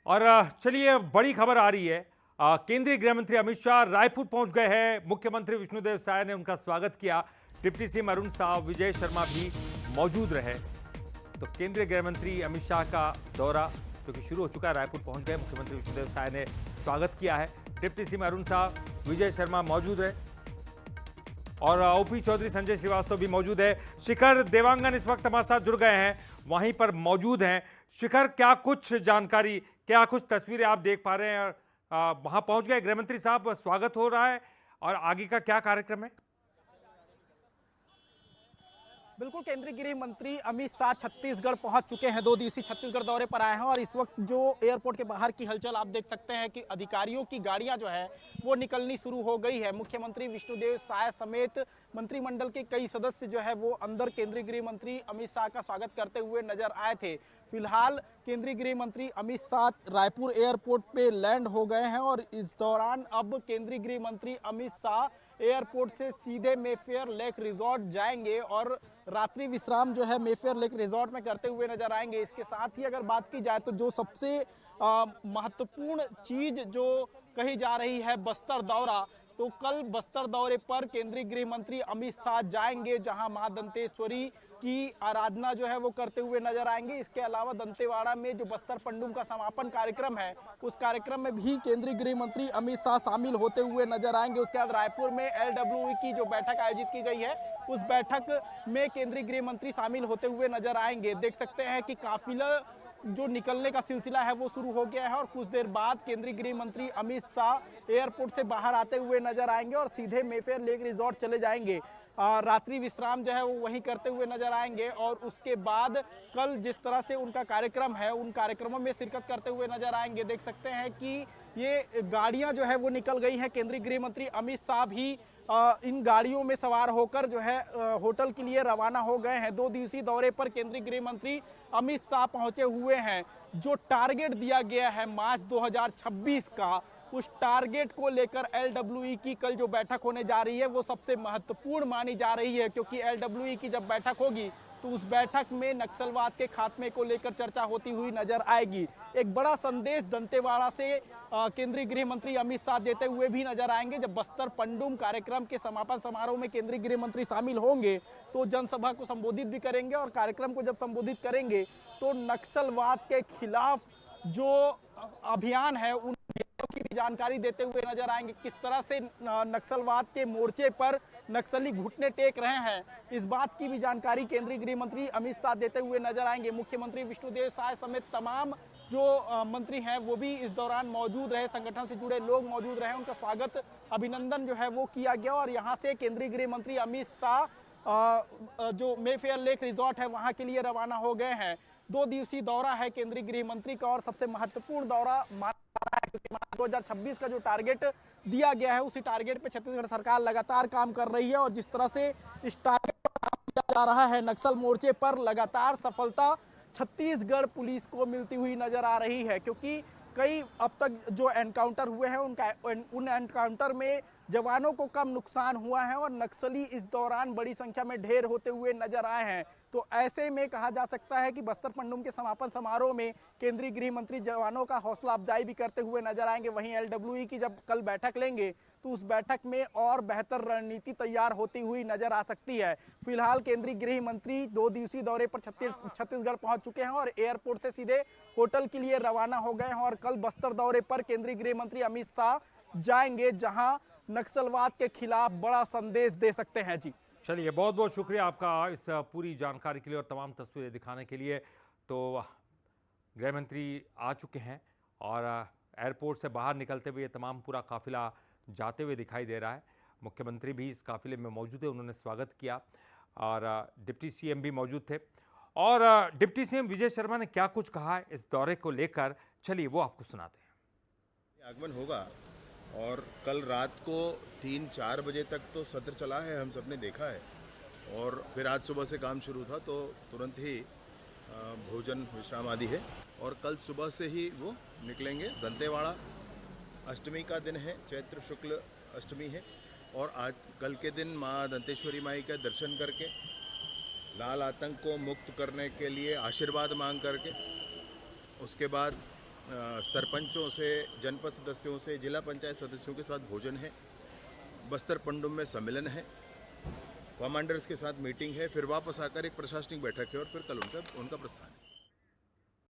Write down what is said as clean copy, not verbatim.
और चलिए बड़ी खबर आ रही है। केंद्रीय गृह मंत्री अमित शाह रायपुर पहुंच गए हैं। मुख्यमंत्री विष्णुदेव साय ने उनका स्वागत किया। डिप्टी सीएम अरुण साव, विजय शर्मा भी मौजूद रहे। तो केंद्रीय गृह मंत्री अमित शाह का दौरा जो कि शुरू हो चुका है, रायपुर पहुंच गए। मुख्यमंत्री विष्णुदेव साय ने स्वागत किया है। डिप्टी सीएम अरुण साव, विजय शर्मा मौजूद रहे और ओपी चौधरी, संजय श्रीवास्तव भी मौजूद है। शिखर देवांगन इस वक्त हमारे साथ जुड़ गए हैं, वहीं पर मौजूद हैं। शिखर, क्या कुछ जानकारी, क्या कुछ तस्वीरें आप देख पा रहे हैं? वहां पहुंच गए गृह मंत्री साहब, स्वागत हो रहा है और आगे का क्या कार्यक्रम है? बिल्कुल, केंद्रीय गृह मंत्री अमित शाह छत्तीसगढ़ पहुंच चुके हैं। 2 दिवसीय छत्तीसगढ़ दौरे पर आए हैं और इस वक्त जो एयरपोर्ट के बाहर की हलचल आप देख सकते हैं कि अधिकारियों की गाड़ियां जो है वो निकलनी शुरू हो गई है। मुख्यमंत्री विष्णुदेव साय समेत मंत्रिमंडल के कई सदस्य जो है वो अंदर केंद्रीय गृह मंत्री अमित शाह का स्वागत करते हुए नजर आए थे। फिलहाल केंद्रीय गृह मंत्री अमित शाह रायपुर एयरपोर्ट पे लैंड हो गए हैं और इस दौरान अब केंद्रीय गृह मंत्री अमित शाह एयरपोर्ट से सीधे मेफेयर लेक रिजॉर्ट जाएंगे और रात्रि विश्राम जो है मेफेयर लेक रिजॉर्ट में करते हुए नजर आएंगे। इसके साथ ही अगर बात की जाए तो जो सबसे महत्वपूर्ण चीज जो कही जा रही है बस्तर दौरा, तो कल बस्तर दौरे पर केंद्रीय गृह मंत्री अमित शाह जाएंगे जहां मां दंतेश्वरी की आराधना जो है वो करते हुए नजर आएंगे। इसके अलावा दंतेवाड़ा में जो बस्तर पंडुम का समापन कार्यक्रम है उस कार्यक्रम में भी केंद्रीय गृह मंत्री अमित शाह शामिल होते हुए नजर आएंगे। उसके बाद रायपुर में LWE की जो बैठक आयोजित की गई है उस बैठक में केंद्रीय गृह मंत्री शामिल होते हुए नजर आएंगे। देख सकते हैं कि काफिला जो निकलने का सिलसिला है वो शुरू हो गया है और कुछ देर बाद केंद्रीय गृह मंत्री अमित शाह एयरपोर्ट से बाहर आते हुए नजर आएंगे और सीधे मेफेयर लेक रिजॉर्ट चले जाएंगे। रात्रि विश्राम जो है वो वहीं करते हुए नजर आएंगे और उसके बाद कल जिस तरह से उनका कार्यक्रम है उन कार्यक्रमों में शिरकत करते हुए नजर आएंगे। देख सकते हैं कि ये गाड़ियां जो है वो निकल गई हैं। केंद्रीय गृह मंत्री अमित शाह भी इन गाड़ियों में सवार होकर जो है होटल के लिए रवाना हो गए हैं। 2 दिवसीय दौरे पर केंद्रीय गृह मंत्री अमित शाह पहुंचे हुए हैं। जो टारगेट दिया गया है मार्च 2026 का, उस टारगेट को लेकर LWE की कल जो बैठक होने जा रही है वो सबसे महत्वपूर्ण मानी जा रही है, क्योंकि LWE की जब बैठक होगी तो उस बैठक में नक्सलवाद के खात्मे को लेकर चर्चा होती हुई नजर आएगी। एक बड़ा संदेश दंतेवाड़ा से केंद्रीय गृह मंत्री अमित शाह देते हुए भी नजर आएंगे। जब बस्तर पंडुम कार्यक्रम के समापन समारोह में केंद्रीय गृह मंत्री शामिल होंगे तो जनसभा को संबोधित भी करेंगे और कार्यक्रम को जब संबोधित करेंगे तो नक्सलवाद के खिलाफ जो अभियान है उन की भी जानकारी देते हुए नजर आएंगे। किस तरह से नक्सलवाद के मोर्चे पर नक्सली घुटने टेक रहे हैं, इस बात की भी जानकारी केंद्रीय गृह मंत्री अमित शाह देते हुए नजर आएंगे। मुख्यमंत्री विष्णुदेव साय समेत तमाम जो मंत्री हैं वो भी इस दौरान मौजूद रहे, संगठन से जुड़े लोग मौजूद रहे, उनका स्वागत अभिनंदन जो है वो किया गया और यहाँ से केंद्रीय गृह मंत्री अमित शाह जो मेफेयर लेक रिजॉर्ट है वहां के लिए रवाना हो गए हैं। 2 दिवसीय दौरा है केंद्रीय गृह मंत्री का और सबसे महत्वपूर्ण दौरा माना जा रहा है, क्योंकि मार्च 2026 का जो टारगेट दिया गया है उसी टारगेट पे छत्तीसगढ़ सरकार लगातार काम कर रही है और जिस तरह से इस टारगेट पर काम किया जा रहा है नक्सल मोर्चे पर लगातार सफलता छत्तीसगढ़ पुलिस को मिलती हुई नजर आ रही है, क्योंकि कई अब तक जो एनकाउंटर हुए हैं उन एनकाउंटर में जवानों को कम नुकसान हुआ है और नक्सली इस दौरान बड़ी संख्या में ढेर होते हुए नजर आए हैं। तो ऐसे में कहा जा सकता है कि बस्तर पंडुम के समापन समारोह में केंद्रीय गृह मंत्री जवानों का हौसला अफजाई भी करते हुए नजर आएंगे। वहीं LWE की जब कल बैठक लेंगे तो उस बैठक में और बेहतर रणनीति तैयार होती हुई नजर आ सकती है। फिलहाल केंद्रीय गृह मंत्री 2 दिवसीय दौरे पर छत्तीसगढ़ पहुंच चुके हैं और एयरपोर्ट से सीधे होटल के लिए रवाना हो गए हैं और कल बस्तर दौरे पर केंद्रीय गृह मंत्री अमित शाह जाएंगे जहां नक्सलवाद के खिलाफ बड़ा संदेश दे सकते हैं। जी चलिए, बहुत बहुत शुक्रिया आपका इस पूरी जानकारी के लिए और तमाम तस्वीरें दिखाने के लिए। तो गृह मंत्री आ चुके हैं और एयरपोर्ट से बाहर निकलते हुए तमाम पूरा काफिला जाते हुए दिखाई दे रहा है। मुख्यमंत्री भी इस काफिले में मौजूद है, उन्होंने स्वागत किया और डिप्टी सीएम भी मौजूद थे। और डिप्टी सीएम विजय शर्मा ने क्या कुछ कहा है इस दौरे को लेकर, चलिए वो आपको सुनाते हैं। आगमन होगा और कल रात को 3-4 बजे तक तो सत्र चला है, हम सबने देखा है और फिर आज सुबह से काम शुरू था तो तुरंत ही भोजन विश्राम आदि है और कल सुबह से ही वो निकलेंगे। दंतेवाड़ा अष्टमी का दिन है, चैत्र शुक्ल अष्टमी है और आज कल के दिन माँ दंतेश्वरी माई का दर्शन करके लाल आतंक को मुक्त करने के लिए आशीर्वाद मांग करके उसके बाद सरपंचों से, जनपद सदस्यों से, जिला पंचायत सदस्यों के साथ भोजन है, बस्तर पंडुम में सम्मेलन है, कमांडर्स के साथ मीटिंग है, फिर वापस आकर एक प्रशासनिक बैठक है और फिर कल उनका प्रस्थान है।